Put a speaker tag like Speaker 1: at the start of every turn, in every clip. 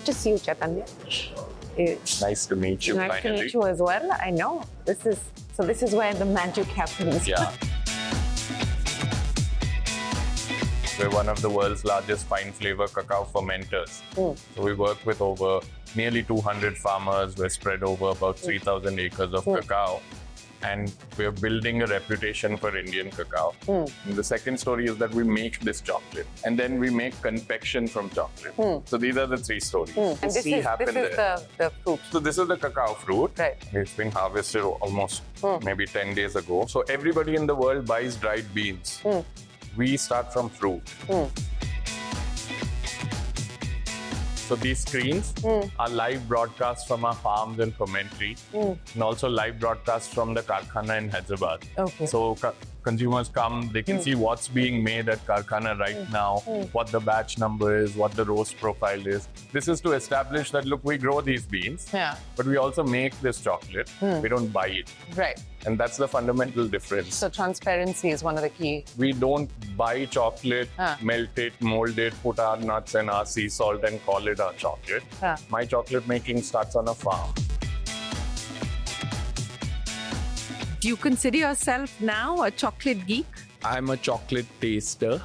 Speaker 1: to see you, Chaitanya.
Speaker 2: Nice to meet you.
Speaker 1: Nice to meet you as well. I know. This is where the magic happens.
Speaker 2: Yeah. We're one of the world's largest fine flavor cacao fermenters. So we work with over nearly 200 farmers. We're spread over about 3,000 acres of cacao. And we're building a reputation for Indian cacao. And the second story is that we make this chocolate. And then we make confection from chocolate. So these are the three stories.
Speaker 1: And this is the fruit.
Speaker 2: So this is the cacao fruit.
Speaker 1: Right.
Speaker 2: It's been harvested almost maybe 10 days ago. So everybody in the world buys dried beans. We start from fruit. So these screens are live broadcasts from our farms and fermentary, and also live broadcasts from the Karkhana in Hyderabad.
Speaker 1: Okay.
Speaker 2: So consumers come, they can see what's being made at Karkhana right now, what the batch number is, what the roast profile is. This is to establish that, look, we grow these beans, but we also make this chocolate. We don't buy it.
Speaker 1: Right.
Speaker 2: And that's the fundamental difference.
Speaker 1: So transparency is one of the key.
Speaker 2: We don't buy chocolate, melt it, mold it, put our nuts and our sea salt and call it our chocolate. My chocolate making starts on a farm.
Speaker 3: Do you consider yourself now a chocolate geek?
Speaker 2: I'm a chocolate taster.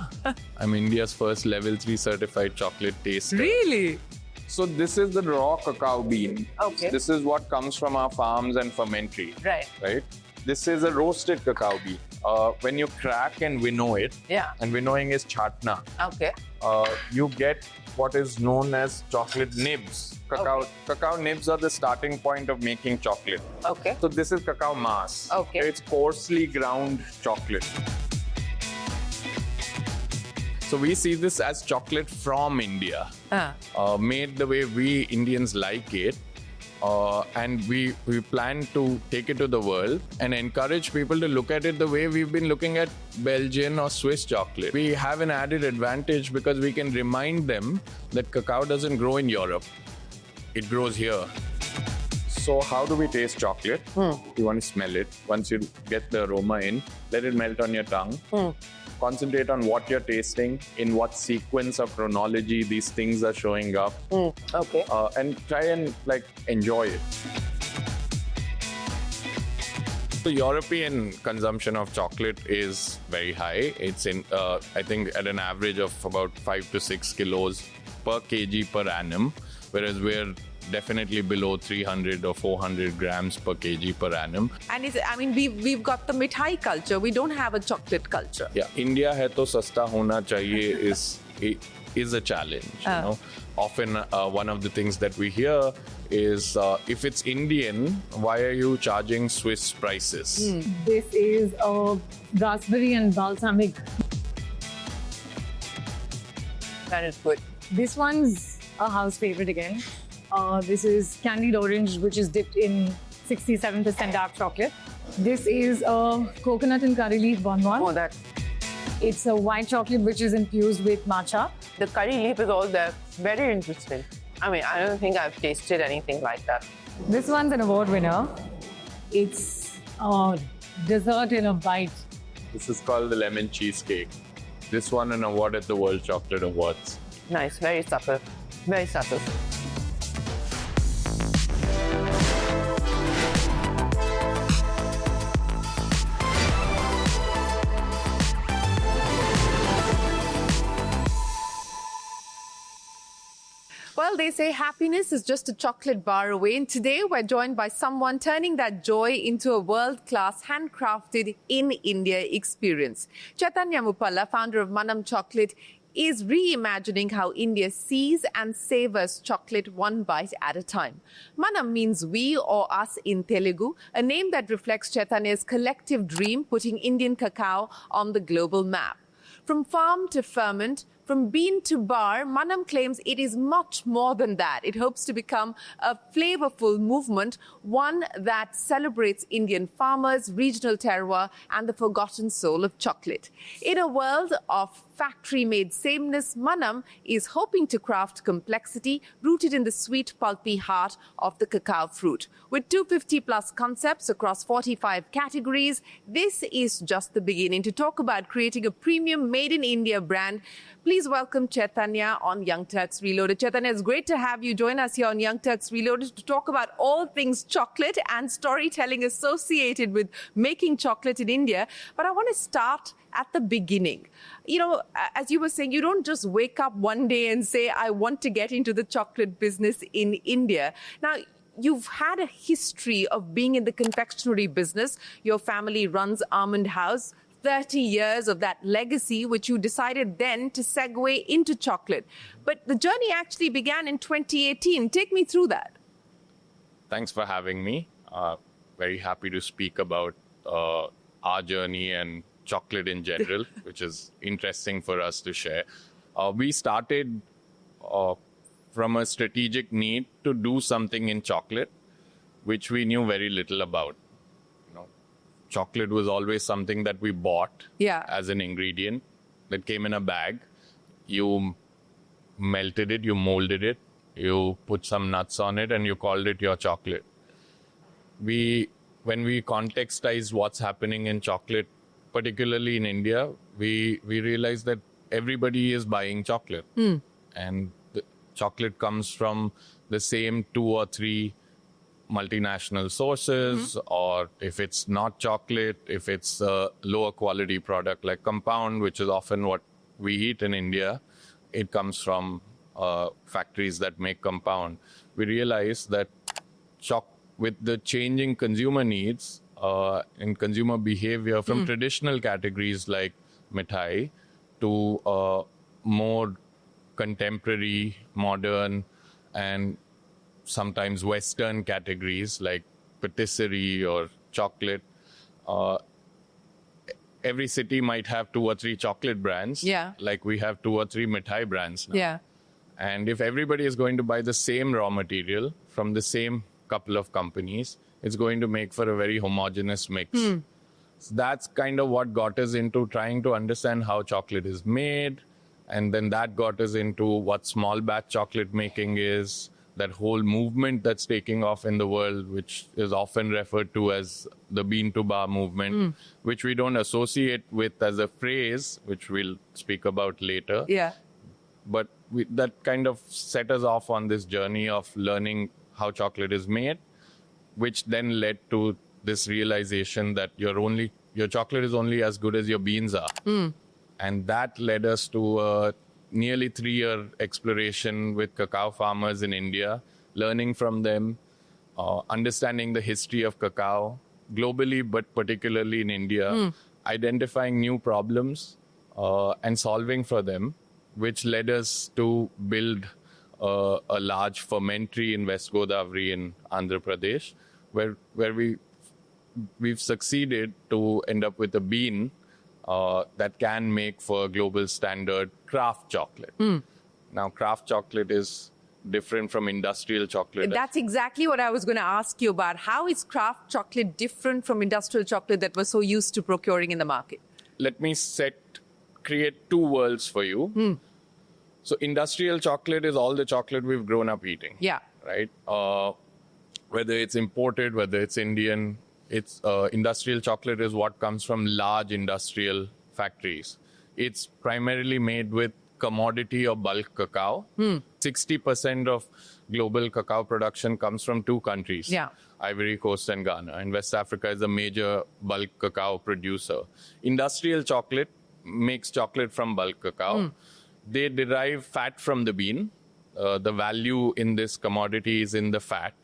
Speaker 2: I'm India's first level 3 certified chocolate taster.
Speaker 3: Really?
Speaker 2: So this is the raw cacao bean.
Speaker 1: Okay.
Speaker 2: This is what comes from our farms and fermentary. Right? This is a roasted cacao bean. When you crack and winnow it, and winnowing is chatna, you get what is known as chocolate nibs. Cacao nibs are the starting point of making chocolate.
Speaker 1: Okay.
Speaker 2: So this is cacao mass.
Speaker 1: Okay.
Speaker 2: It's coarsely ground chocolate. So we see this as chocolate from India, made the way we Indians like it. And we plan to take it to the world and encourage people to look at it the way we've been looking at Belgian or Swiss chocolate. We have an added advantage because we can remind them that cacao doesn't grow in Europe. It grows here. So how do we taste chocolate? You want to smell it. Once you get the aroma in, let it melt on your tongue. Concentrate on what you're tasting, in what sequence of chronology these things are showing up. And try and enjoy it. The European consumption of chocolate is very high. It's in, I think, at an average of about 5 to 6 kilos per kg per annum, whereas we're definitely below 300 or 400 grams per kg per annum.
Speaker 3: And we've got the mithai culture. We don't have a chocolate culture.
Speaker 2: Yeah, India hai to sasta hona chahiye is a challenge. You know? Often one of the things that we hear is, if it's Indian, why are you charging Swiss prices?
Speaker 4: This is a raspberry and balsamic.
Speaker 1: That is good.
Speaker 4: This one's a house favorite again. This is candied orange, which is dipped in 67% dark chocolate. This is a coconut and curry leaf bonbon.
Speaker 1: Oh, that.
Speaker 4: It's a white chocolate which is infused with matcha.
Speaker 1: The curry leaf is all there. Very interesting. I don't think I've tasted anything like that.
Speaker 4: This one's an award winner. It's a dessert in a bite.
Speaker 2: This is called the lemon cheesecake. This won an award at the World Chocolate Awards.
Speaker 1: Nice, very subtle. Very subtle.
Speaker 3: Well, they say happiness is just a chocolate bar away. And today we're joined by someone turning that joy into a world-class, handcrafted in India experience. Chaitanya Muppala, founder of Manam Chocolate, is reimagining how India sees and savors chocolate one bite at a time. Manam means we or us in Telugu, a name that reflects Chaitanya's collective dream, putting Indian cacao on the global map. From farm to ferment, from bean to bar, Manam claims it is much more than that. It hopes to become a flavorful movement, one that celebrates Indian farmers, regional terroir, and the forgotten soul of chocolate. In a world of factory-made sameness, Manam is hoping to craft complexity rooted in the sweet, pulpy heart of the cacao fruit. With 250-plus concepts across 45 categories, this is just the beginning. To talk about creating a premium made-in-India brand, please please welcome Chaitanya on Young Turks Reloaded. Chaitanya, it's great to have you join us here on Young Turks Reloaded to talk about all things chocolate and storytelling associated with making chocolate in India. But I want to start at the beginning. You know, as you were saying, you don't just wake up one day and say, I want to get into the chocolate business in India. Now, you've had a history of being in the confectionery business. Your family runs Almond House. 30 years of that legacy, which you decided then to segue into chocolate. But the journey actually began in 2018. Take me through that.
Speaker 2: Thanks for having me. Very happy to speak about our journey and chocolate in general, which is interesting for us to share. We started from a strategic need to do something in chocolate, which we knew very little about. Chocolate was always something that we bought as an ingredient that came in a bag. You melted it, you molded it, you put some nuts on it, and you called it your chocolate. When we contextized what's happening in chocolate, particularly in India, we realized that everybody is buying chocolate. And the chocolate comes from the same 2 or 3 multinational sources, or if it's not chocolate, if it's a lower quality product like compound, which is often what we eat in India, it comes from factories that make compound. We realized that with the changing consumer needs and consumer behavior from traditional categories like mithai to more contemporary, modern, and sometimes Western categories like patisserie or chocolate. Every city might have 2 or 3 chocolate brands, like we have 2 or 3 mithai brands now. And if everybody is going to buy the same raw material from the same couple of companies, it's going to make for a very homogeneous mix. So that's kind of what got us into trying to understand how chocolate is made. And then that got us into what small batch chocolate making is, that whole movement that's taking off in the world, which is often referred to as the bean to bar movement, which we don't associate with as a phrase, which we'll speak about later. But that kind of set us off on this journey of learning how chocolate is made, which then led to this realization that your chocolate is only as good as your beans are. And that led us to a nearly 3-year exploration with cacao farmers in India, learning from them, understanding the history of cacao globally, but particularly in India, identifying new problems and solving for them, which led us to build a large fermentary in West Godavari in Andhra Pradesh, where we've succeeded to end up with a bean that can make for global standard craft chocolate. Now, craft chocolate is different from industrial chocolate.
Speaker 3: That's exactly what I was going to ask you about. How is craft chocolate different from industrial chocolate that we're so used to procuring in the market?
Speaker 2: Let me create 2 worlds for you. So industrial chocolate is all the chocolate we've grown up eating. Right? Whether it's imported, whether it's Indian, industrial chocolate is what comes from large industrial factories. It's primarily made with commodity or bulk cacao. 60% of global cacao production comes from 2 countries, Ivory Coast and Ghana. And West Africa is a major bulk cacao producer. Industrial chocolate makes chocolate from bulk cacao. They derive fat from the bean. The value in this commodity is in the fat.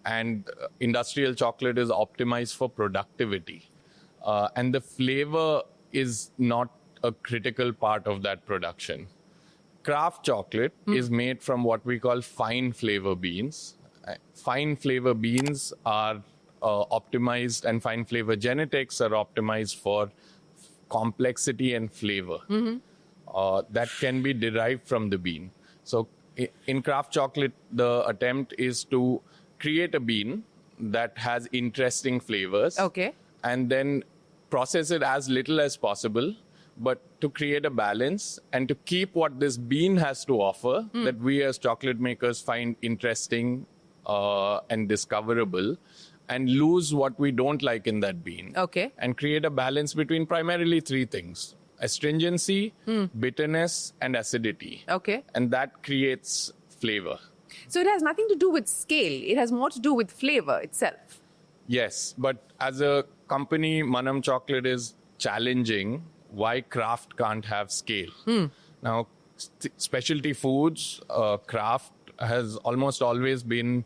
Speaker 2: And industrial chocolate is optimized for productivity. And the flavor is not a critical part of that production. Craft chocolate is made from what we call fine flavor beans. Fine flavor beans are optimized, and fine flavor genetics are optimized for complexity and flavor that can be derived from the bean. So in craft chocolate, the attempt is to create a bean that has interesting flavors, and then process it as little as possible, but to create a balance and to keep what this bean has to offer that we as chocolate makers find interesting and discoverable, and lose what we don't like in that bean. And create a balance between primarily 3 things: astringency, bitterness, and acidity.
Speaker 3: Okay.
Speaker 2: And that creates flavor.
Speaker 3: So it has nothing to do with scale. It has more to do with flavor itself.
Speaker 2: Yes, but as a company, Manam Chocolate is challenging why craft can't have scale. Now, specialty foods, craft has almost always been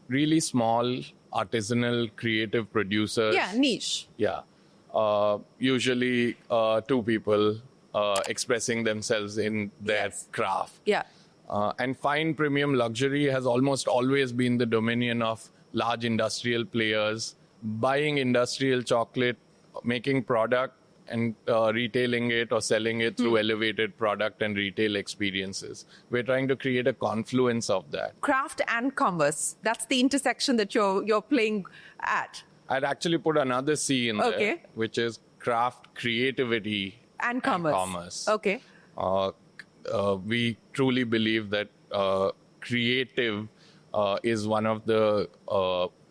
Speaker 2: really small, artisanal, creative producers.
Speaker 3: Yeah, niche.
Speaker 2: Yeah. Usually two people expressing themselves in their craft.
Speaker 3: Yeah.
Speaker 2: And fine premium luxury has almost always been the dominion of large industrial players, buying industrial chocolate, making product and retailing it or selling it through elevated product and retail experiences. We're trying to create a confluence of that.
Speaker 3: Craft and commerce. That's the intersection that you're playing at.
Speaker 2: I'd actually put another C in there, which is craft, creativity,
Speaker 3: And commerce. Okay.
Speaker 2: We truly believe that creative is one of the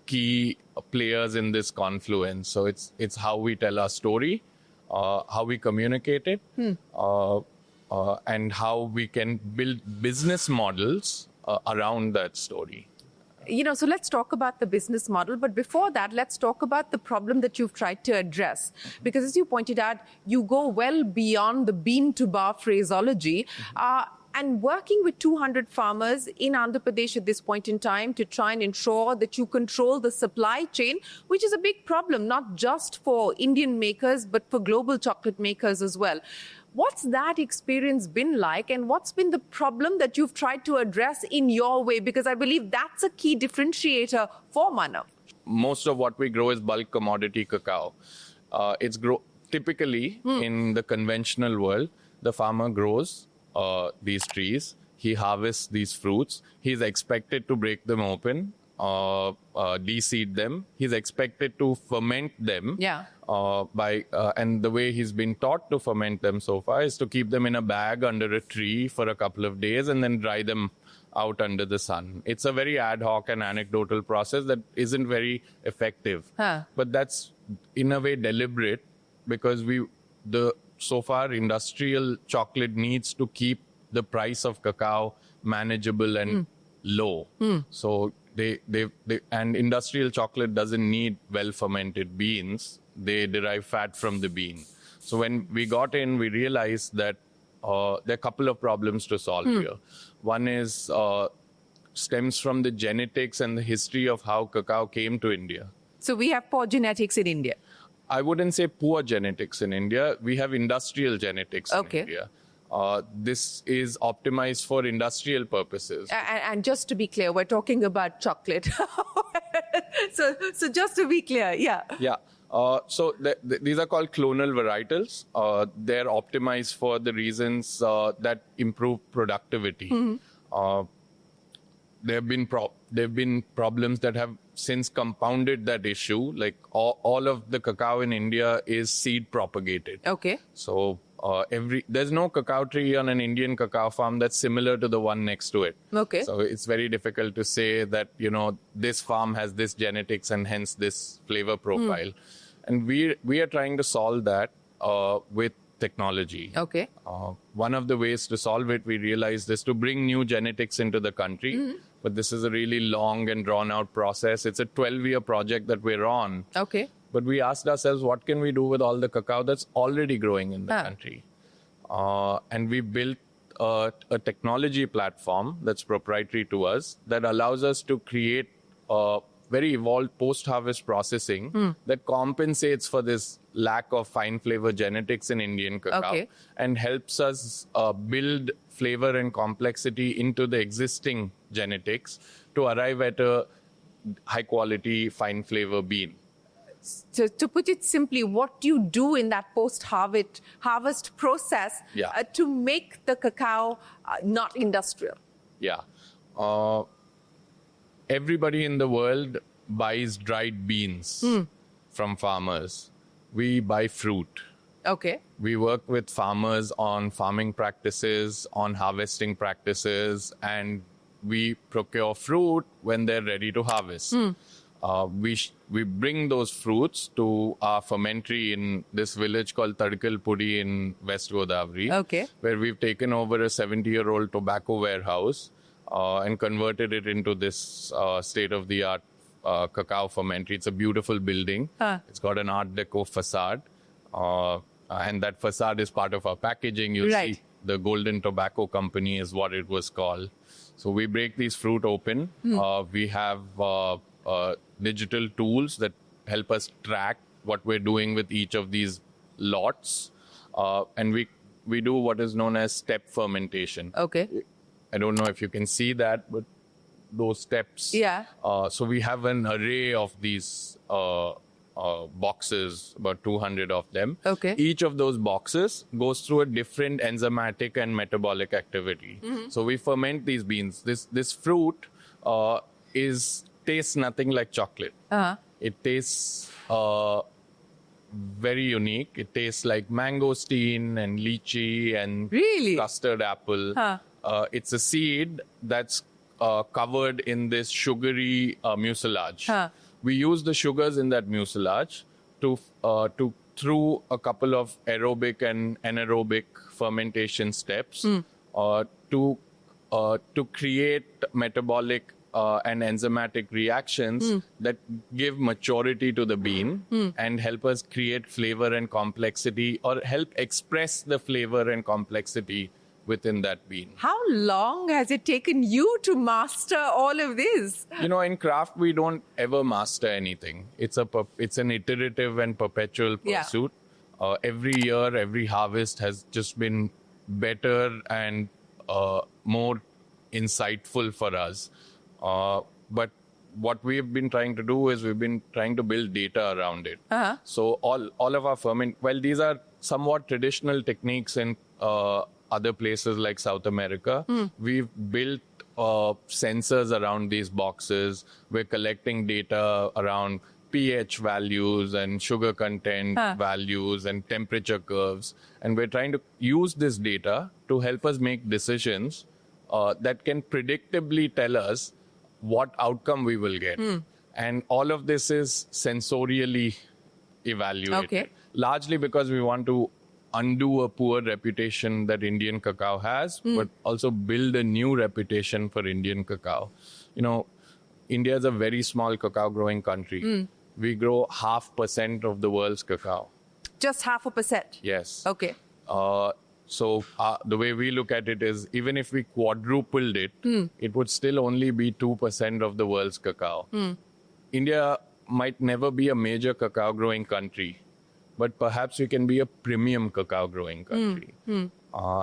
Speaker 2: key players in this confluence. So it's how we tell our story, how we communicate it, and how we can build business models around that story.
Speaker 3: So let's talk about the business model. But before that, let's talk about the problem that you've tried to address. Because as you pointed out, you go well beyond the bean to bar phraseology. And working with 200 farmers in Andhra Pradesh at this point in time to try and ensure that you control the supply chain, which is a big problem, not just for Indian makers, but for global chocolate makers as well. What's that experience been like, and what's been the problem that you've tried to address in your way? Because I believe that's a key differentiator for Manam.
Speaker 2: Most of what we grow is bulk commodity cacao. It's typically in the conventional world, the farmer grows these trees, he harvests these fruits, he's expected to break them open, de-seed them, he's expected to ferment them.
Speaker 3: Yeah.
Speaker 2: And the way he's been taught to ferment them so far is to keep them in a bag under a tree for a couple of days and then dry them out under the sun. It's a very ad hoc and anecdotal process that isn't very effective. But that's in a way deliberate, because so far industrial chocolate needs to keep the price of cacao manageable and low. So and industrial chocolate doesn't need well fermented beans. They derive fat from the bean. So when we got in, we realized that there are a couple of problems to solve here. One is stems from the genetics and the history of how cacao came to India.
Speaker 3: So we have poor genetics in India.
Speaker 2: I wouldn't say poor genetics in India. We have industrial genetics in India. This is optimized for industrial purposes.
Speaker 3: And just to be clear, we're talking about chocolate. So just to be clear, yeah.
Speaker 2: So these are called clonal varietals. They're optimized for the reasons that improve productivity. There have been problems that have since compounded that issue. Like all of the cacao in India is seed propagated.
Speaker 3: Okay.
Speaker 2: So there's no cacao tree on an Indian cacao farm that's similar to the one next to it.
Speaker 3: Okay.
Speaker 2: So it's very difficult to say that, this farm has this genetics and hence this flavor profile. And we are trying to solve that with technology.
Speaker 3: Okay.
Speaker 2: One of the ways to solve it, we realized, is to bring new genetics into the country. But this is a really long and drawn-out process. It's a 12-year project that we're on.
Speaker 3: Okay.
Speaker 2: But we asked ourselves, what can we do with all the cacao that's already growing in the country? And we built a technology platform that's proprietary to us that allows us to create very evolved post-harvest processing that compensates for this lack of fine flavor genetics in Indian cacao and helps us build flavor and complexity into the existing genetics to arrive at a high-quality fine flavor bean.
Speaker 3: So to put it simply, what do you do in that post-harvest process to make the cacao not industrial?
Speaker 2: Yeah. Everybody in the world buys dried beans from farmers. We buy fruit.
Speaker 3: Okay.
Speaker 2: We work with farmers on farming practices, on harvesting practices, and we procure fruit when they're ready to harvest. we bring those fruits to our fermentary in this village called Tadkalpudi in West Godavari, where we've taken over a 70-year-old tobacco warehouse and converted it into this state-of-the-art cacao fermentary. It's a beautiful building. It's got an Art Deco facade, and that facade is part of our packaging. You'll see the Golden Tobacco Company is what it was called. So we break these fruit open. We have digital tools that help us track what we're doing with each of these lots. And we do what is known as step fermentation. I don't know if you can see that, but those steps. So we have an array of these boxes, about 200 of them. Each of those boxes goes through a different enzymatic and metabolic activity. So we ferment these beans. This fruit tastes nothing like chocolate. It tastes very unique. It tastes like mangosteen and lychee and custard apple. It's a seed that's covered in this sugary mucilage. We use the sugars in that mucilage to through a couple of aerobic and anaerobic fermentation steps to create metabolic and enzymatic reactions that give maturity to the bean and help us create flavor and complexity, or help express the flavor and complexity within that bean.
Speaker 3: How long has it taken you to master all of this?
Speaker 2: In craft, we don't ever master anything. It's an iterative and perpetual pursuit. Every year, every harvest has just been better and more insightful for us. But what we've been trying to do is we've been trying to build data around it. So all of our these are somewhat traditional techniques in other places like South America. We've built sensors around these boxes. We're collecting data around pH values and sugar content values and temperature curves. And we're trying to use this data to help us make decisions that can predictably tell us what outcome we will get. And all of this is sensorially evaluated. Largely because we want to undo a poor reputation that Indian cacao has, but also build a new reputation for Indian cacao. India is a very small cacao growing country. We grow 0.5% of the world's cacao.
Speaker 3: Just 0.5%?
Speaker 2: Yes.
Speaker 3: So
Speaker 2: the way we look at it is, even if we quadrupled it, it would still only be 2% of the world's cacao. India might never be a major cacao growing country, but perhaps we can be a premium cacao growing country.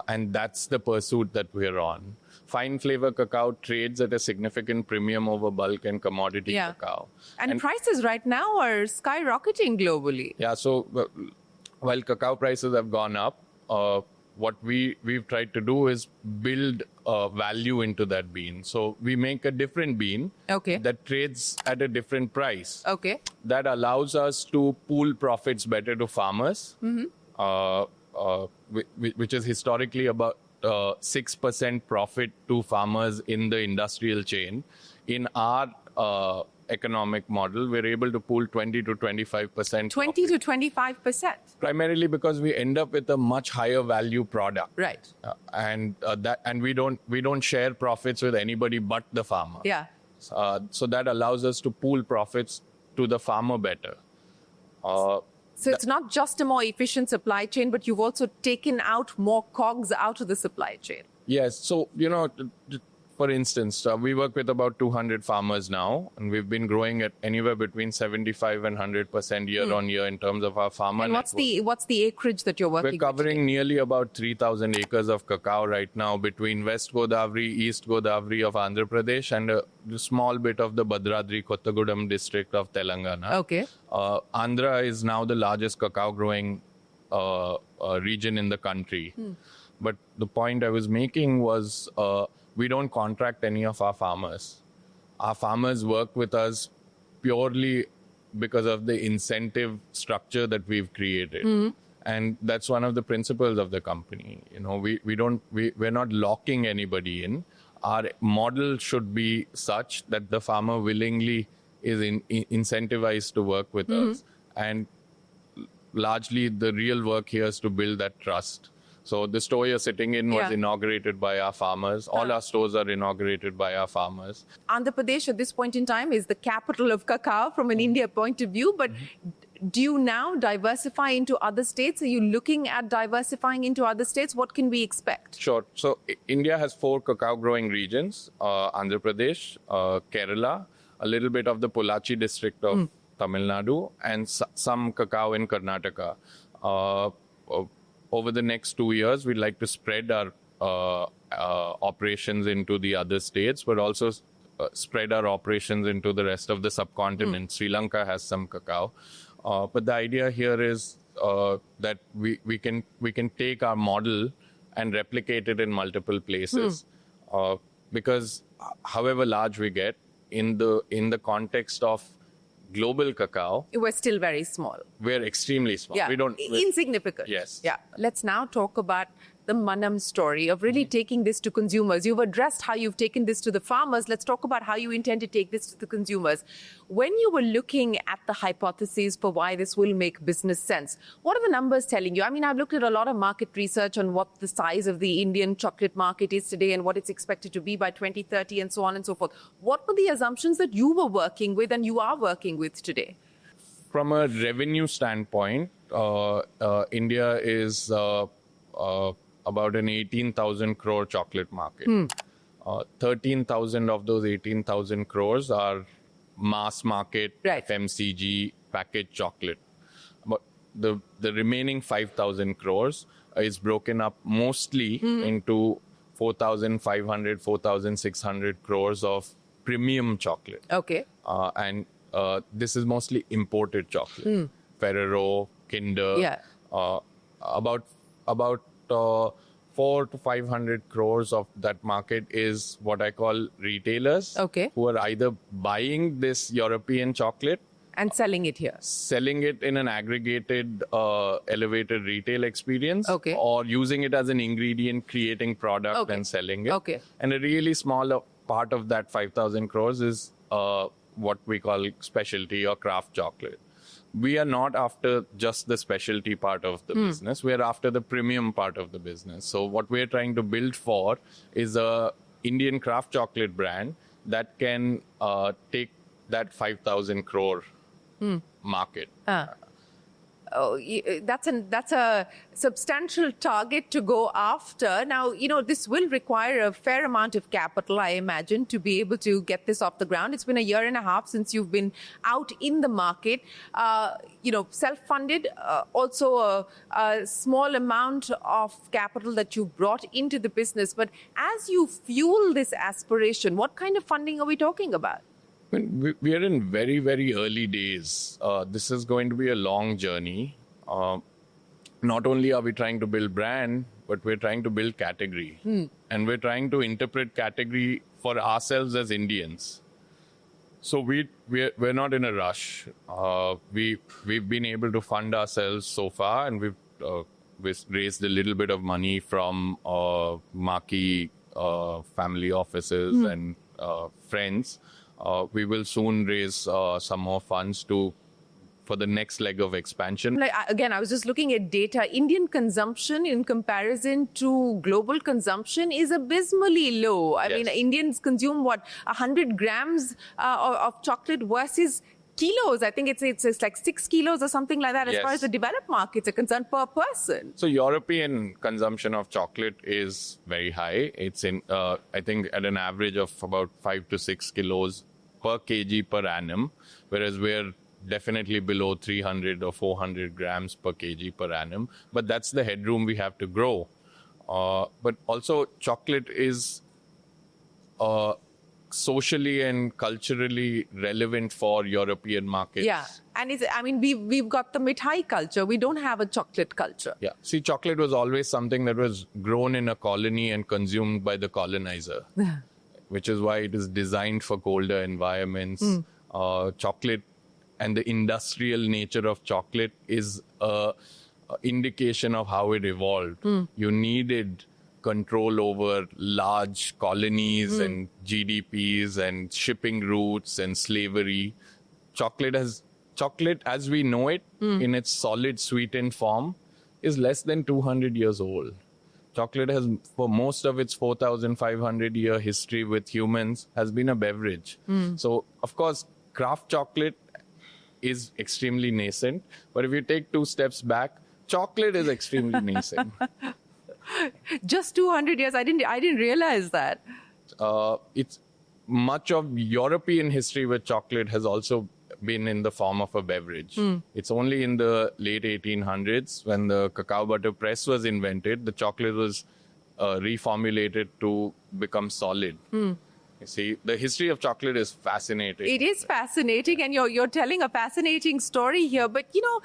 Speaker 2: And that's the pursuit that we're on. Fine flavor cacao trades at a significant premium over bulk and commodity cacao.
Speaker 3: And prices right now are skyrocketing globally.
Speaker 2: So while cacao prices have gone up, what we've tried to do is build value into that bean. So we make a different bean that trades at a different price. That allows us to pool profits better to farmers, which is historically about 6% profit to farmers in the industrial chain. In our economic model, we're able to pool 20 to 25%.
Speaker 3: 20 to 25%?
Speaker 2: Primarily because we end up with a much higher value product. And we don't share profits with anybody but the farmer. So that allows us to pool profits to the farmer better.
Speaker 3: So it's not just a more efficient supply chain, but you've also taken out more cogs out of the supply chain.
Speaker 2: Yes. So, for instance, we work with about 200 farmers now, and we've been growing at anywhere between 75 and 100% year on year in terms of our farmer
Speaker 3: network. And what's the acreage that you're working with?
Speaker 2: We're covering
Speaker 3: today?
Speaker 2: Nearly about 3,000 acres of cacao right now between West Godavari, East Godavari of Andhra Pradesh, and a small bit of the Bhadradri Kottagudem district of Telangana. Andhra is now the largest cacao growing region in the country. But the point I was making was we don't contract any of our farmers. Our farmers work with us purely because of the incentive structure that we've created. And that's one of the principles of the company. We're not locking anybody in. Our model should be such that the farmer willingly is incentivized to work with us. And largely the real work here is to build that trust. So the store you're sitting in was inaugurated by our farmers. All our stores are inaugurated by our farmers.
Speaker 3: Andhra Pradesh at this point in time is the capital of cacao from an India point of view, but do you now diversify into other states? Are you looking at diversifying into other states? What can we expect?
Speaker 2: Sure. So India has 4 cacao growing regions, Andhra Pradesh, Kerala, a little bit of the Pollachi district of Tamil Nadu, and some cacao in Karnataka. Over the next 2 years, we'd like to spread our operations into the other states, but also spread our operations into the rest of the subcontinent. Sri Lanka has some cacao. But the idea here is that we can take our model and replicate it in multiple places. Because however large we get, in the context of global cacao,
Speaker 3: We're still very small.
Speaker 2: we're extremely small.
Speaker 3: Yeah, insignificant.
Speaker 2: Yes.
Speaker 3: Yeah. Let's now talk about the Manam story of really taking this to consumers. You've addressed how you've taken this to the farmers. Let's talk about how you intend to take this to the consumers. When you were looking at the hypotheses for why this will make business sense, what are the numbers telling you? I mean, I've looked at a lot of market research on what the size of the Indian chocolate market is today and what it's expected to be by 2030 and so on and so forth. What were the assumptions that you were working with and you are working with today?
Speaker 2: From a revenue standpoint, India is about an 18,000 crore chocolate market. 13,000 of those 18,000 crores are mass market,
Speaker 3: Right.
Speaker 2: FMCG, packaged chocolate. But the remaining 5,000 crores is broken up mostly into 4,500, 4,600 crores of premium chocolate.
Speaker 3: Okay.
Speaker 2: And this is mostly imported chocolate. Ferrero, Kinder.
Speaker 3: Yeah.
Speaker 2: About 400 to 500 crores of that market is what I call retailers.
Speaker 3: Okay.
Speaker 2: Who are either buying this European chocolate,
Speaker 3: And selling it here.
Speaker 2: selling it in an aggregated, elevated retail experience,
Speaker 3: Okay.
Speaker 2: or using it as an ingredient, creating product
Speaker 3: Okay.
Speaker 2: and selling it.
Speaker 3: Okay.
Speaker 2: And a really small part of that 5,000 crores is what we call specialty or craft chocolate. We are not after just the specialty part of the business. We are after the premium part of the business. So what we're trying to build for is a Indian craft chocolate brand that can take that 5,000 crore market.
Speaker 3: That's a substantial target to go after. Now, this will require a fair amount of capital, I imagine, to be able to get this off the ground. It's been a year and a half since you've been out in the market. Self-funded, also a small amount of capital that you brought into the business. But as you fuel this aspiration, what kind of funding are we talking about?
Speaker 2: We are in very, very early days. This is going to be a long journey. Not only are we trying to build brand, but we're trying to build category. And we're trying to interpret category for ourselves as Indians. So we're not in a rush. We've been able to fund ourselves so far, and we've raised a little bit of money from marquee family offices and friends. We will soon raise some more funds for the next leg of expansion.
Speaker 3: I was just looking at data. Indian consumption in comparison to global consumption is abysmally low. I mean, Indians consume 100 grams of chocolate versus kilos. I think it's like 6 kilos or something like that as far as the developed markets are concerned per person.
Speaker 2: So European consumption of chocolate is very high. It's I think at an average of about 5 to 6 kilos per kg per annum, whereas we're definitely below 300 or 400 grams per kg per annum. But that's the headroom we have to grow. But also chocolate is socially and culturally relevant for European markets.
Speaker 3: Yeah. And we've got the mithai culture. We don't have a chocolate culture.
Speaker 2: Yeah. See, chocolate was always something that was grown in a colony and consumed by the colonizer, which is why it is designed for colder environments. Chocolate and the industrial nature of chocolate is an indication of how it evolved. You needed control over large colonies and GDPs and shipping routes and slavery. Chocolate as we know it in its solid sweetened form is less than 200 years old. Chocolate has, for most of its 4,500 year history with humans, has been a beverage. So, of course, craft chocolate is extremely nascent. But if you take 2 steps back, chocolate is extremely nascent.
Speaker 3: Just 200 years. I didn't realize that.
Speaker 2: It's much of European history with chocolate has also been in the form of a beverage. It's only in the late 1800s when the cacao butter press was invented, the chocolate was reformulated to become solid. You see, the history of chocolate is fascinating.
Speaker 3: It is fascinating, and you're telling a fascinating story here. But, you know,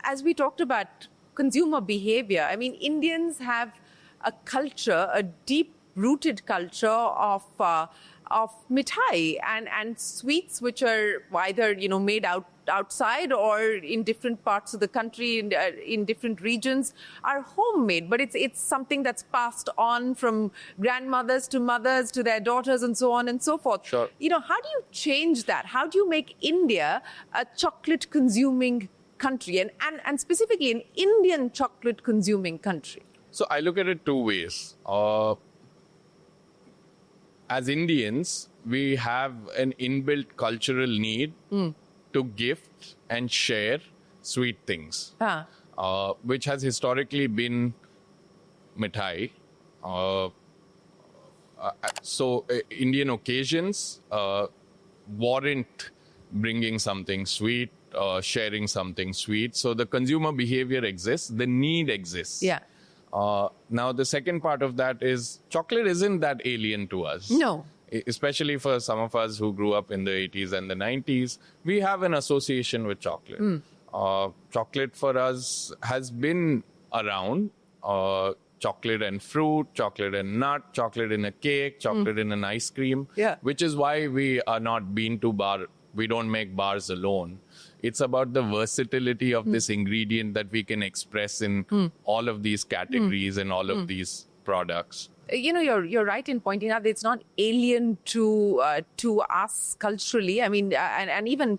Speaker 3: as we talked about consumer behavior, I mean, Indians have a culture, a deep-rooted culture of mithai and sweets, which are either, you know, made outside or in different parts of the country, in different regions, are homemade. But it's something that's passed on from grandmothers to mothers to their daughters and so on and so forth.
Speaker 2: Sure.
Speaker 3: You know, how do you change that? How do you make India a chocolate consuming country, and specifically an Indian chocolate consuming country?
Speaker 2: So I look at it 2 ways. As Indians, we have an inbuilt cultural need to gift and share sweet things, which has historically been mithai. So Indian occasions warrant bringing something sweet, sharing something sweet. So the consumer behavior exists, the need exists.
Speaker 3: Yeah.
Speaker 2: Now, the second part of that is chocolate isn't that alien to us.
Speaker 3: No.
Speaker 2: Especially for some of us who grew up in the 80s and the 90s, we have an association with chocolate. Chocolate for us has been around. Chocolate and fruit, chocolate and nut, chocolate in a cake, chocolate in an ice cream.
Speaker 3: Yeah.
Speaker 2: Which is why we are not bean to bar. We don't make bars alone. It's about the versatility of this ingredient that we can express in all of these categories and all of these products.
Speaker 3: You know, you're right in pointing out that it's not alien to us culturally. I mean, and even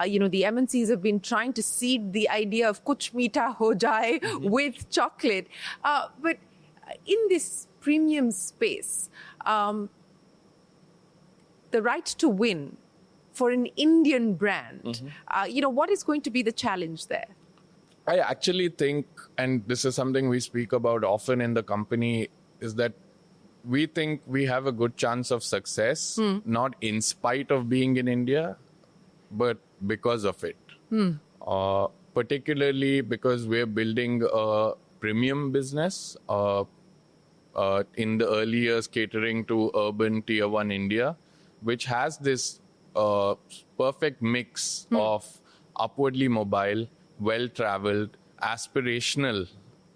Speaker 3: you know, the MNCs have been trying to seed the idea of kuch meetha ho jaye with chocolate. But in this premium space, the right to win for an Indian brand, you know, what is going to be the challenge there?
Speaker 2: I actually think, and this is something we speak about often in the company, is that we think we have a good chance of success, not in spite of being in India, but because of it. Particularly because we're building a premium business in the early years catering to urban tier 1 India, which has this perfect mix of upwardly mobile, well-traveled, aspirational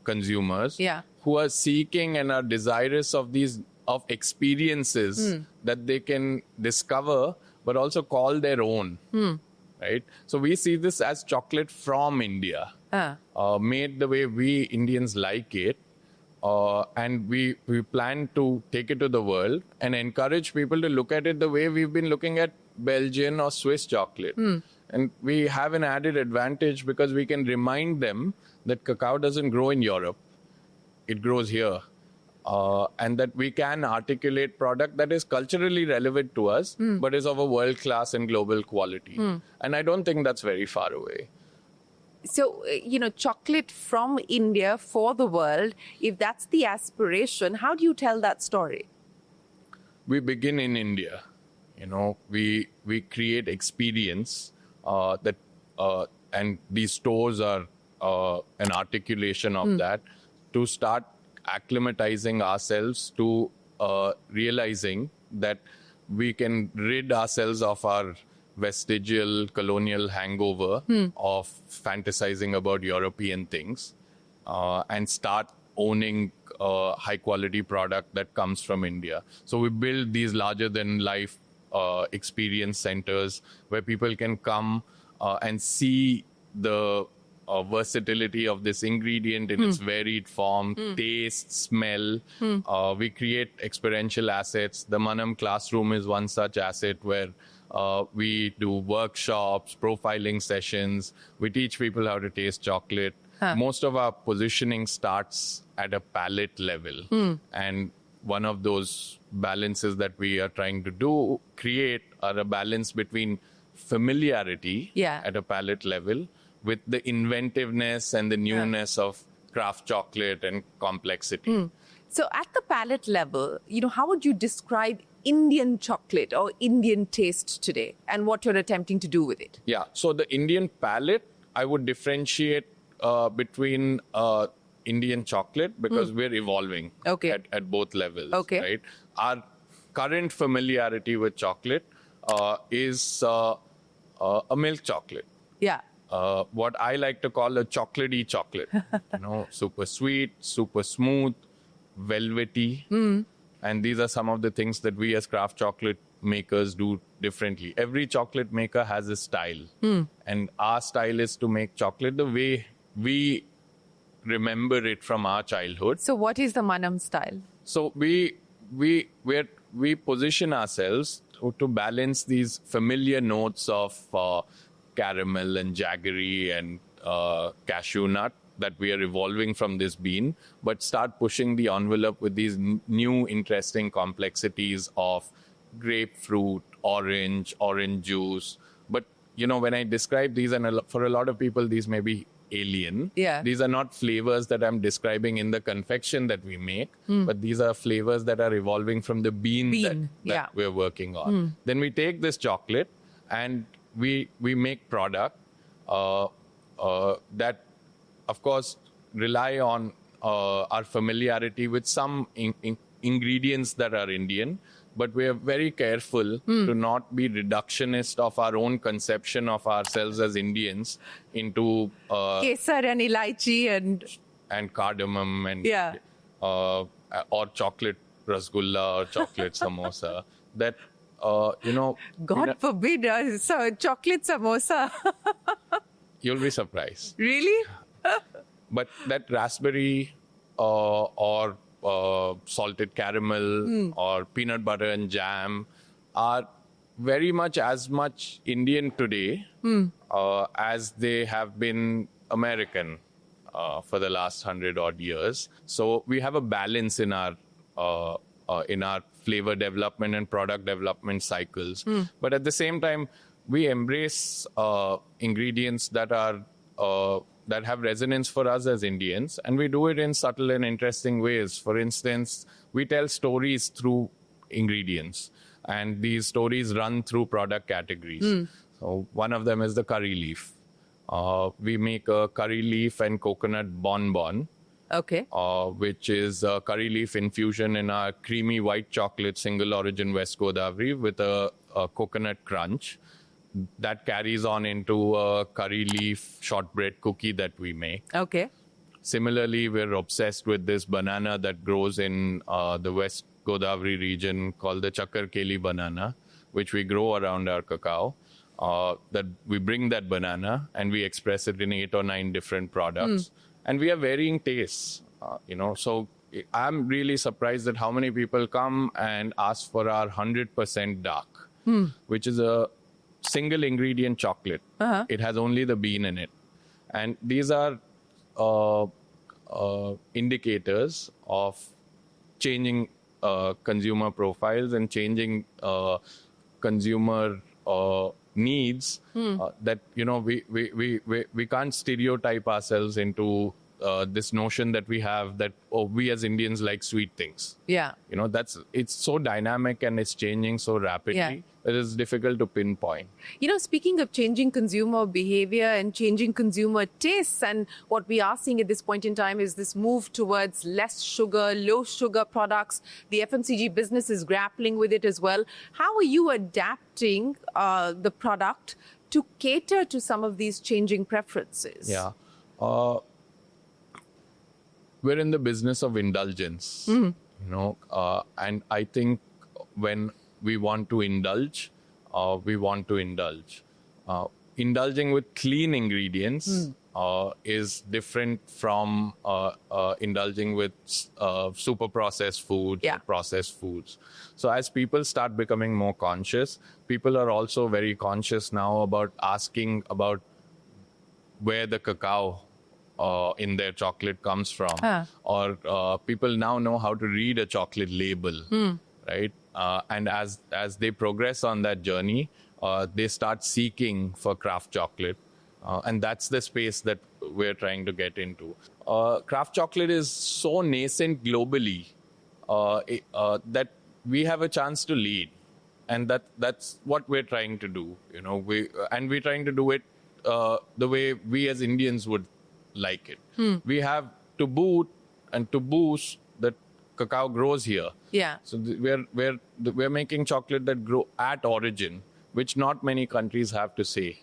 Speaker 2: consumers who are seeking and are desirous of experiences that they can discover, but also call their own. Right? So we see this as chocolate from India, made the way we Indians like it. And we plan to take it to the world and encourage people to look at it the way we've been looking at Belgian or Swiss chocolate. And we have an added advantage because we can remind them that cacao doesn't grow in Europe. It grows here. And that we can articulate product that is culturally relevant to us, but is of a world-class and global quality. And I don't think that's very far away.
Speaker 3: So, you know, chocolate from India for the world, if that's the aspiration, how do you tell that story?
Speaker 2: We begin in India. You know, we create experience and these stores are an articulation of that to start acclimatizing ourselves to realizing that we can rid ourselves of our vestigial colonial hangover of fantasizing about European things and start owning high quality product that comes from India. So we build these larger than life experience centers where people can come and see the versatility of this ingredient in its varied form, taste, smell. We create experiential assets. The Manam classroom is one such asset where we do workshops, profiling sessions. We teach people how to taste chocolate. Most of our positioning starts at a palate level. And one of those balances that we are trying to create are a balance between familiarity at a palate level with the inventiveness and the newness of craft chocolate and complexity.
Speaker 3: So at the palate level, how would you describe Indian chocolate or Indian taste today and what you're attempting to do with it?
Speaker 2: Yeah, so the Indian palate, I would differentiate between Indian chocolate because we're evolving at both levels. Right? Our current familiarity with chocolate is a milk chocolate.
Speaker 3: Yeah.
Speaker 2: What I like to call a chocolatey chocolate. Super sweet, super smooth, velvety. And these are some of the things that we as craft chocolate makers do differently. Every chocolate maker has a style. And our style is to make chocolate the way we remember it from our childhood.
Speaker 3: So what is the Manam style?
Speaker 2: So we position ourselves to balance these familiar notes of caramel and jaggery and cashew nut that we are evolving from this bean, but start pushing the envelope with these new interesting complexities of grapefruit, orange juice. But, when I describe these, and for a lot of people, these may be alien.
Speaker 3: Yeah.
Speaker 2: These are not flavors that I'm describing in the confection that we make, but these are flavors that are evolving from the bean that we're working on. Then we take this chocolate and we make product that, of course, rely on our familiarity with some ingredients that are Indian, but we are very careful to not be reductionist of our own conception of ourselves as Indians into
Speaker 3: Kesar and ilaichi
Speaker 2: and cardamom and or chocolate rasgulla or chocolate samosa. That
Speaker 3: God forbid, so chocolate samosa.
Speaker 2: You'll be surprised.
Speaker 3: Really?
Speaker 2: But that raspberry or salted caramel or peanut butter and jam are very much as much Indian today as they have been American for the last 100 odd years. So we have a balance in our flavor development and product development cycles. But at the same time, we embrace ingredients that are that have resonance for us as Indians, and we do it in subtle and interesting ways. For instance, we tell stories through ingredients, and these stories run through product categories. So one of them is the curry leaf. We make a curry leaf and coconut bonbon, which is a curry leaf infusion in our creamy white chocolate single origin West Godavari with a coconut crunch. That carries on into a curry leaf shortbread cookie that we make. Similarly, we're obsessed with this banana that grows in the West Godavari region called the Chakarkeli banana, which we grow around our cacao. That we bring that banana and we express it in 8 or 9 different products. And we have varying tastes, So I'm really surprised at how many people come and ask for our 100% dark, which is a single ingredient chocolate. It has only the bean in it. And these are indicators of changing consumer profiles and changing consumer needs that, we can't stereotype ourselves into this notion that we have that, we as Indians like sweet things. It's so dynamic and it's changing so rapidly. It is difficult to pinpoint.
Speaker 3: Speaking of changing consumer behavior and changing consumer tastes, and what we are seeing at this point in time is this move towards less sugar, low sugar products. The FMCG business is grappling with it as well. How are you adapting the product to cater to some of these changing preferences?
Speaker 2: We're in the business of indulgence, and I think when we want to indulge, we want to indulge. Indulging with clean ingredients is different from indulging with super processed foods, or processed foods. So as people start becoming more conscious, people are also very conscious now about asking about where the cacao in their chocolate comes from. Or people now know how to read a chocolate label, right? And as they progress on that journey, they start seeking for craft chocolate. And that's the space that we're trying to get into. Craft chocolate is so nascent globally that we have a chance to lead. And that's what we're trying to do. We're trying to do it the way we as Indians would like it. We have to boot and to boost that cacao grows here.
Speaker 3: Yeah.
Speaker 2: So we're making chocolate that grow at origin, which not many countries have to say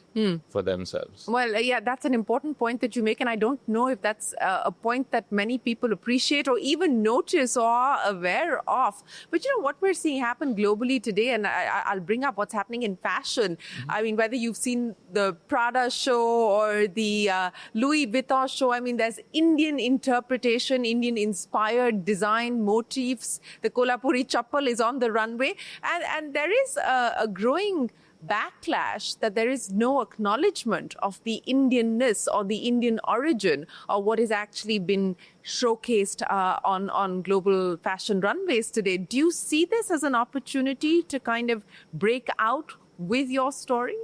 Speaker 2: for themselves.
Speaker 3: Well, yeah, that's an important point that you make, and I don't know if that's a point that many people appreciate or even notice or are aware of. But what we're seeing happen globally today, and I'll bring up what's happening in fashion. I mean, whether you've seen the Prada show or the Louis Vuitton show, I mean, there's Indian interpretation, Indian-inspired design motifs. The Kolhapuri chappal is on the runway, and there is a growing backlash that there is no acknowledgement of the Indianness or the Indian origin of what has actually been showcased on global fashion runways today. Do you see this as an opportunity to kind of break out with your story?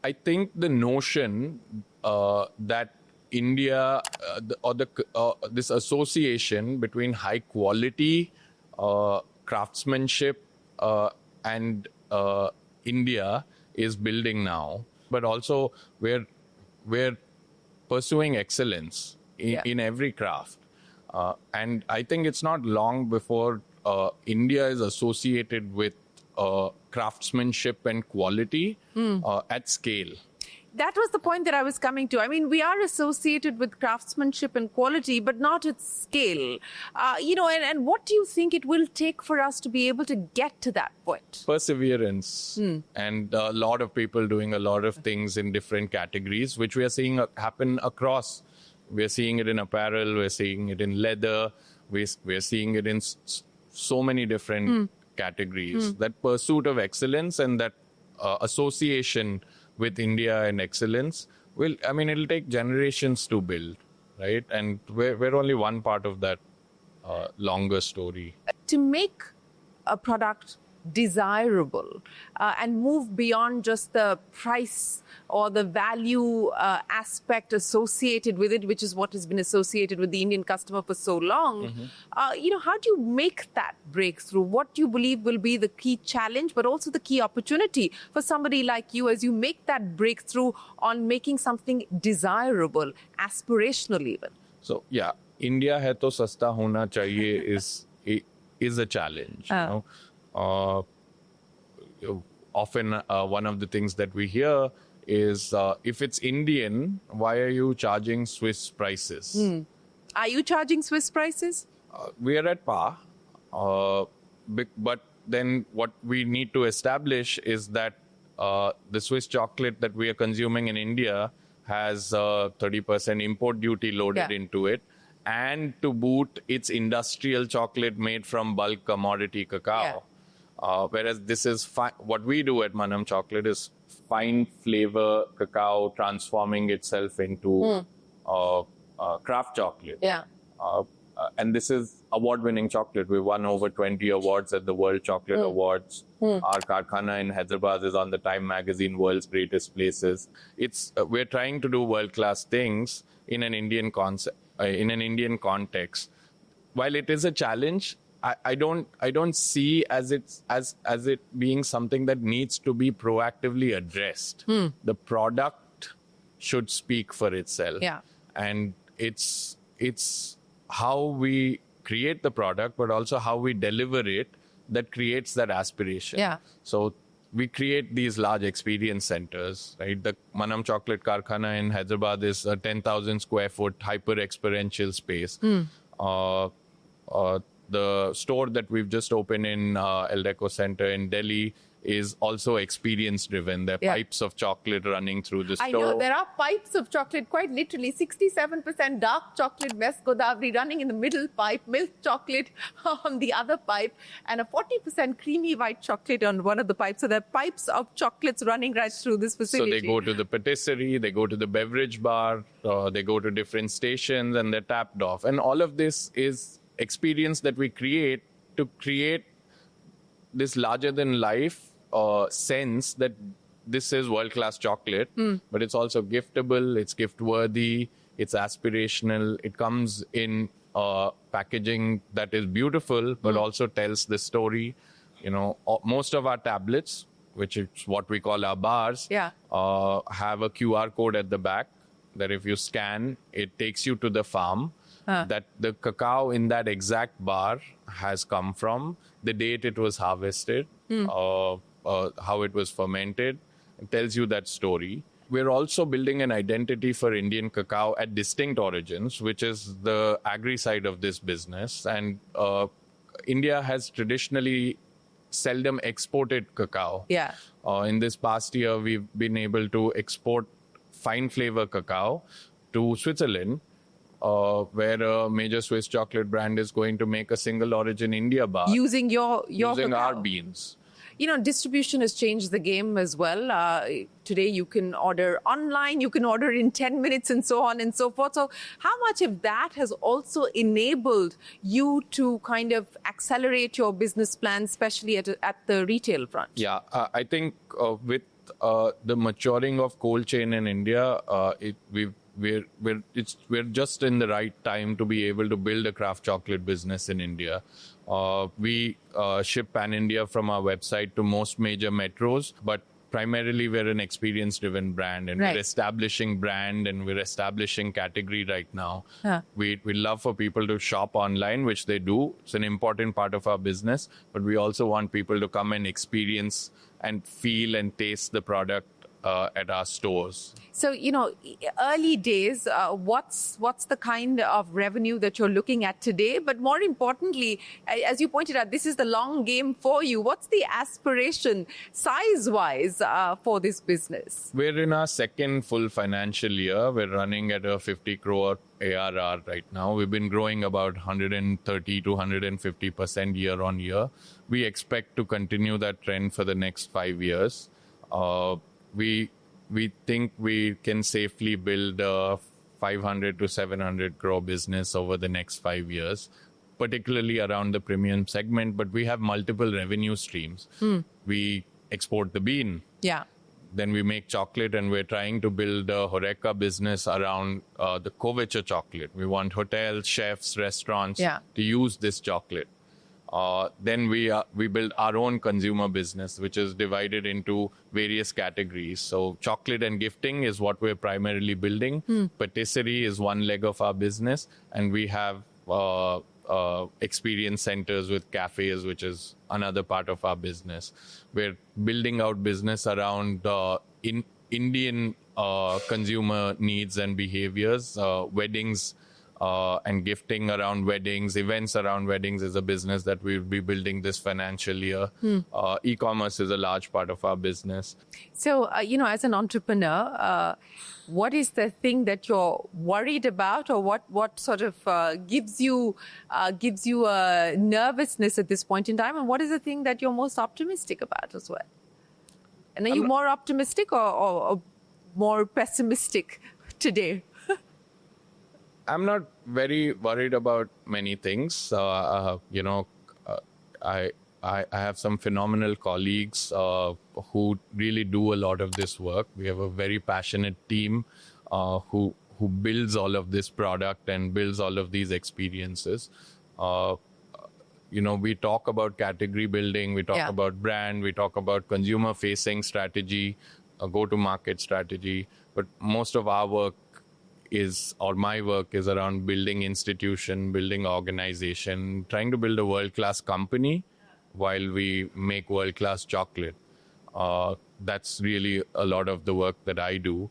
Speaker 2: I think the notion that India this association between high quality craftsmanship and India is building now, but also we're pursuing excellence in every craft, and I think it's not long before India is associated with craftsmanship and quality at scale.
Speaker 3: That was the point that I was coming to. I mean, we are associated with craftsmanship and quality, but not at scale. And what do you think it will take for us to be able to get to that point?
Speaker 2: Perseverance and a lot of people doing a lot of things in different categories, which we are seeing happen across. We're seeing it in apparel, we're seeing it in leather, we're seeing it in so many different categories. That pursuit of excellence and that association with India and excellence it'll take generations to build, right? And we're only one part of that longer story.
Speaker 3: To make a product desirable and move beyond just the price or the value aspect associated with it, which is what has been associated with the Indian customer for so long. How do you make that breakthrough? What do you believe will be the key challenge, but also the key opportunity for somebody like you as you make that breakthrough on making something desirable, aspirational even? So,
Speaker 2: yeah, India hai to sasta hona chahiye is a challenge. Often one of the things that we hear is if it's Indian, why are you charging Swiss prices?
Speaker 3: Are you charging Swiss prices?
Speaker 2: We are at par. But then what we need to establish is that the Swiss chocolate that we are consuming in India has 30% import duty loaded into it. And to boot, it's industrial chocolate made from bulk commodity cacao. Whereas this is what we do at Manam Chocolate is fine flavor cacao transforming itself into craft chocolate. And this is award-winning chocolate. We won over 20 awards at the World Chocolate Awards. Our karkhana in Hyderabad is on the Time Magazine World's Greatest Places. We're trying to do world-class things in an Indian concept, in an Indian context. While it is a challenge, I don't see as it being something that needs to be proactively addressed. The product should speak for itself, and it's how we create the product, but also how we deliver it that creates that aspiration. So we create these large experience centers, right? The Manam Chocolate Karkhana in Hyderabad is a 10,000 square foot hyper experiential space. The store that we've just opened in El Deco Center in Delhi is also experience driven. There are pipes of chocolate running through the store.
Speaker 3: I know, there are pipes of chocolate, quite literally. 67% dark chocolate, West Godavari running in the middle pipe, milk chocolate on the other pipe, and a 40% creamy white chocolate on one of the pipes. So there are pipes of chocolates running right through this facility.
Speaker 2: So they go to the patisserie, they go to the beverage bar, they go to different stations, and they're tapped off. And all of this is experience that we create to create this larger than life sense that this is world-class chocolate, but it's also giftable, it's gift-worthy, it's aspirational. It comes in packaging that is beautiful, but also tells the story. You know, most of our tablets, which is what we call our bars, have a QR code at the back that if you scan, it takes you to the farm that the cacao in that exact bar has come from, the date it was harvested, how it was fermented. It tells you that story. We're also building an identity for Indian cacao at distinct origins, which is the agri side of this business. And India has traditionally seldom exported cacao. In this past year, we've been able to export fine flavor cacao to Switzerland, where a major Swiss chocolate brand is going to make a single origin India bar.
Speaker 3: Using
Speaker 2: using
Speaker 3: cacao.
Speaker 2: our beans.
Speaker 3: You know, distribution has changed the game as well. Today, you can order online, you can order in 10 minutes and so on and so forth. So how much of that has also enabled you to kind of accelerate your business plan, especially at the retail front?
Speaker 2: Yeah, I think with the maturing of cold chain in India, we're just in the right time to be able to build a craft chocolate business in India. We ship pan-India from our website to most major metros, but primarily we're an experience-driven brand, and we're establishing brand and we're establishing category right now. We love for people to shop online, which they do. It's an important part of our business, but we also want people to come and experience and feel and taste the product at our stores.
Speaker 3: So, you know, early days, what's the kind of revenue that you're looking at today? But more importantly, as you pointed out, this is the long game for you. What's the aspiration size-wise for this business?
Speaker 2: We're in our second full financial year. We're running at a 50 crore ARR right now. We've been growing about 130 to 150% year on year. We expect to continue that trend for the next 5 years. We think we can safely build a 500 to 700 crore business over the next 5 years, particularly around the premium segment. But we have multiple revenue streams. We export the bean. Then we make chocolate, and we're trying to build a Horeca business around the Kovecha chocolate. We want hotels, chefs, restaurants to use this chocolate. Then we build our own consumer business, which is divided into various categories. So chocolate and gifting is what we're primarily building. Patisserie is one leg of our business. And we have experience centers with cafes, which is another part of our business. We're building out business around Indian consumer needs and behaviors, weddings, and gifting around weddings, events around weddings is a business that we'll be building this financial year. E-commerce is a large part of our business.
Speaker 3: So, you know, as an entrepreneur, what is the thing that you're worried about, or what sort of gives you a nervousness at this point in time? And what is the thing that you're most optimistic about as well? And are you more optimistic or more pessimistic today?
Speaker 2: I'm not very worried about many things. You know, I have some phenomenal colleagues who really do a lot of this work. We have a very passionate team who builds all of this product and builds all of these experiences. You know, we talk about category building, we talk about brand, we talk about consumer-facing strategy, go-to-market strategy, but most of our work my work is around building institution, building organization, trying to build a world-class company while we make world-class chocolate. That's really a lot of the work that I do.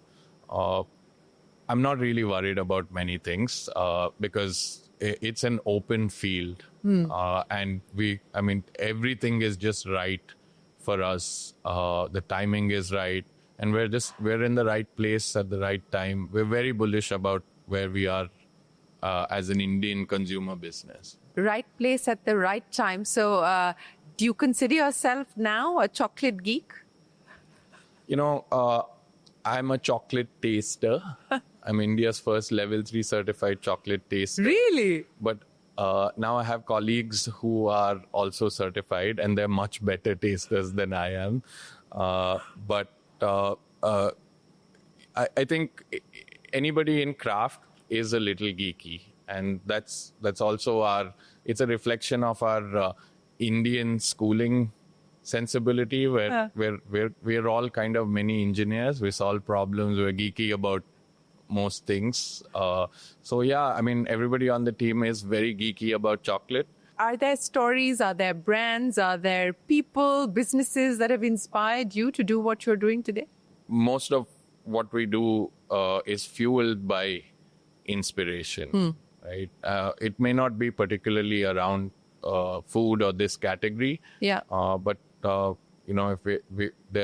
Speaker 2: I'm not really worried about many things because it's an open field. And everything is just right for us. The timing is right. And we're in the right place at the right time. We're very bullish about where we are as an Indian consumer business.
Speaker 3: Right place at the right time. So do you consider yourself now a chocolate geek?
Speaker 2: I'm a chocolate taster. I'm India's first level 3 certified chocolate taster.
Speaker 3: Really?
Speaker 2: But now I have colleagues who are also certified, and they're much better tasters than I am. I think anybody in craft is a little geeky, and that's also it's a reflection of our Indian schooling sensibility, where we're all kind of mini engineers. We solve problems. We're geeky about most things. Everybody on the team is very geeky about chocolate.
Speaker 3: Are there stories, are there brands, are there people, businesses that have inspired you to do what you're doing today?
Speaker 2: Most of what we do is fueled by inspiration, right? It may not be particularly around food or this category, but there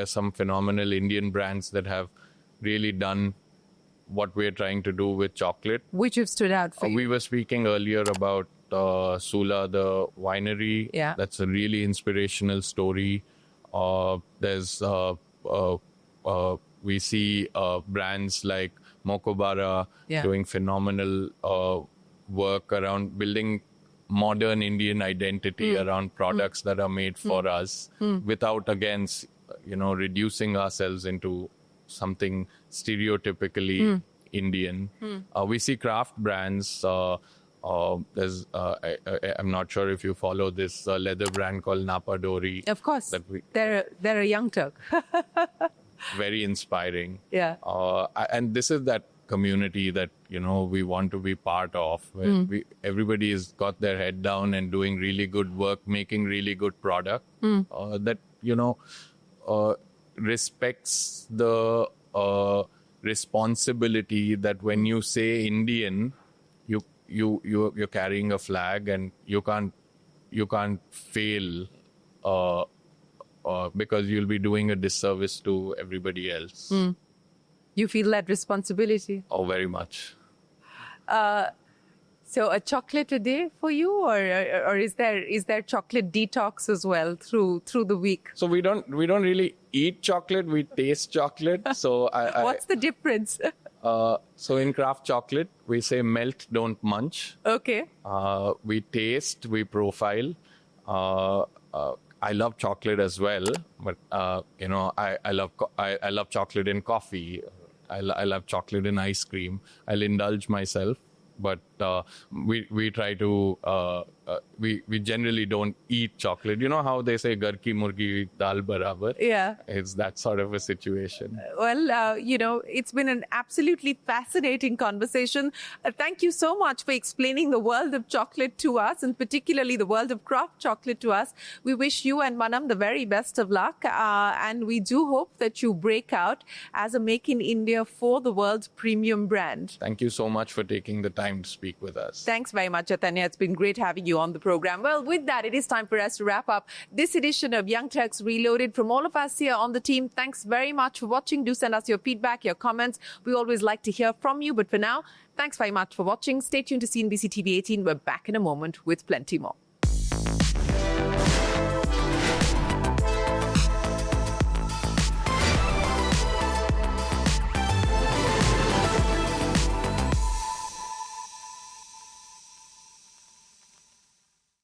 Speaker 2: are some phenomenal Indian brands that have really done what we're trying to do with chocolate.
Speaker 3: Which have stood out for you?
Speaker 2: We were speaking earlier about Sula, the winery.
Speaker 3: Yeah.
Speaker 2: That's a really inspirational story. We see brands like Mokobara doing phenomenal work around building modern Indian identity around products that are made for us without, again, reducing ourselves into something stereotypically Indian. We see craft brands. There's, I'm not sure if you follow this leather brand called Napa Dori.
Speaker 3: Of course. They're a Young Turk.
Speaker 2: Very inspiring.
Speaker 3: Yeah.
Speaker 2: And this is that community that, we want to be part of. Where everybody has got their head down and doing really good work, making really good product that, respects the responsibility that when you say Indian, you're carrying a flag, and you can't fail because you'll be doing a disservice to everybody else.
Speaker 3: You feel that responsibility?
Speaker 2: Oh, very much.
Speaker 3: So a chocolate a day for you, or is there chocolate detox as well through the week?
Speaker 2: So we don't really eat chocolate. We taste chocolate. So
Speaker 3: What's the difference?
Speaker 2: So in craft chocolate, we say melt, don't munch.
Speaker 3: Okay.
Speaker 2: We taste, we profile. I love chocolate as well, but I love chocolate in coffee. I love chocolate in ice cream. I'll indulge myself, but we try to we generally don't eat chocolate. You know how they say "Gar ki murgi dal barabar"?
Speaker 3: Yeah,
Speaker 2: it's that sort of a situation.
Speaker 3: Well, it's been an absolutely fascinating conversation. Thank you so much for explaining the world of chocolate to us, and particularly the world of craft chocolate to us. We wish you and Manam the very best of luck, and we do hope that you break out as a Make in India for the world premium brand.
Speaker 2: Thank you so much for taking the time to speak with us.
Speaker 3: Thanks very much, Chaitanya. It's been great having you on the program. Well, with that, it is time for us to wrap up this edition of Young Turks Reloaded. From all of us here on the team, thanks very much for watching. Do send us your feedback, your comments. We always like to hear from you. But for now, thanks very much for watching. Stay tuned to CNBC TV18. We're back in a moment with plenty more.